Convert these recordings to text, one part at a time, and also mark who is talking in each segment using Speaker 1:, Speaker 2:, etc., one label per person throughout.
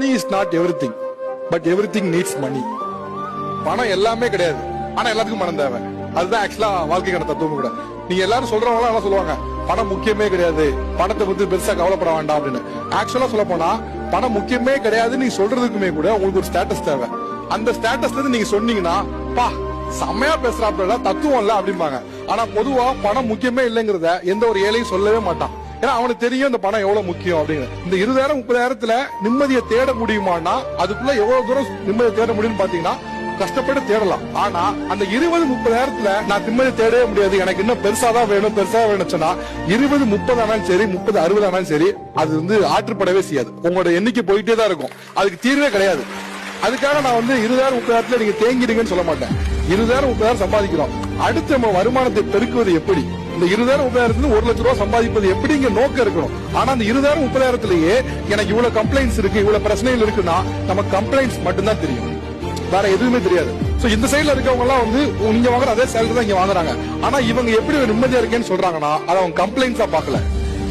Speaker 1: Money is not everything, but everything needs money. பணம் எல்லாமே கிடையாது, ஆனா எல்லாத்துக்கும் பணம் தேவை. அதுதான் ஆக்சுவலா வாழ்க்கைக்கான தத்துவம் கூட. நீங்க எல்லாரும் சொல்றவங்க எல்லாம் சொல்லுவாங்க பணம் முக்கியமே கிடையாது, பணத்தை பத்தி பெருசா கவலைப்பட வேண்டாம் அப்படின்னு. ஆக்சுவலா சொல்ல போனா பணம் முக்கியமே கிடையாது நீங்க சொல்றதுக்குமே கூட உங்களுக்கு ஒரு ஸ்டேட்டஸ் தேவை. அந்த ஸ்டேட்டஸ்ல இருந்து நீங்க சொன்னீங்கன்னா பா செம்மையா பேசுறாப்ல தத்துவம் இல்ல அப்படிம்பாங்க. ஆனா பொதுவா பணம் முக்கியமே இல்லைங்கிறத எந்த ஒரு ஏழையும் சொல்லவே மாட்டான். ஏன்னா அவனுக்கு தெரியும் இந்த பணம் எவ்வளவு முக்கியம் அப்படின்னு. இந்த 20,000-30,000 நிம்மதியை தேட முடியுமானா அதுக்குள்ள எவ்வளவு தூரம் நிம்மதியை தேட முடியும்னு பாத்தீங்கன்னா கஷ்டப்பட்டு தேடலாம். ஆனா அந்த 20,000-30,000 நான் நிம்மதி தேடவே முடியாது, எனக்கு இன்னும் பெருசாதான் வேணும் பெருசா வேணும் சொன்னா 20-30 ஆனாலும் சரி 30-60 ஆனாலும் சரி அது வந்து ஆற்றுப்படவே செய்யாது. உங்களோட எண்ணிக்கை போயிட்டே தான் இருக்கும், அதுக்கு தீர்வே கிடையாது. அதுக்காக நான் வந்து 20,000-30,000 நீங்க தேங்கிடுங்கன்னு சொல்ல மாட்டேன். 20,000-30,000 சம்பாதிக்கிறோம், அடுத்து நம்ம வருமானத்தை பெருக்குவது எப்படி, இந்த 20,000-30,000 1 லட்சம் ரூபாய் சம்பாதிப்பது எப்படிங்க நோக்கம் இருக்கணும். ஆனா அந்த 20,000-30,000 எனக்கு இவ்வளவு கம்ப்ளைண்ட்ஸ் இருக்கு இவ்வளவு பிரச்சனைகள் இருக்குன்னா நம்ம கம்ப்ளைண்ட்ஸ் மட்டும்தான் தெரியும், வேற எதுவுமே தெரியாது. சோ இந்த சைடுல இருக்கவங்க எல்லாம் வந்து நீங்க வாங்குற அதே சேலரி தான் இங்க வாங்குறாங்க. ஆனா இவங்க எப்படி நிம்மதியா இருக்கேன்னு சொல்றாங்கன்னா அதை அவங்க கம்ப்ளைண்ட்ஸா பாக்கல.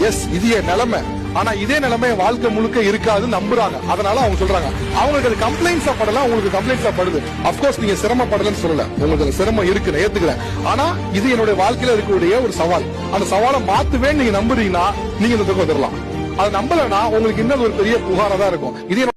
Speaker 1: எஸ் இது என் நிலைமை, ஆனா இதே நிலைமை வாழ்க்கை முழுக்க இருக்காதுன்னு நம்புறாங்க. அதனால அவங்க சொல்றாங்க அவங்களுக்கு அது கம்ப்ளைண்ட்ஸா படலாம், உங்களுக்கு கம்ப்ளைண்ட்ஸா படுது. அப்கோர்ஸ் நீங்க சிரமப்படலன்னு சொல்லல, உங்களுக்கு சிரமம் இருக்கு ஏத்துக்கிறேன். ஆனா இது என்னுடைய வாழ்க்கையில இருக்கக்கூடிய ஒரு சவால். அந்த சவாலை மாத்துவேன்னு நீங்க நம்புறீங்கன்னா நீங்க இந்த பக்கம் வந்துடலாம். அதை நம்பலன்னா உங்களுக்கு இன்னும் ஒரு பெரிய புகாரா தான் இருக்கும். இதே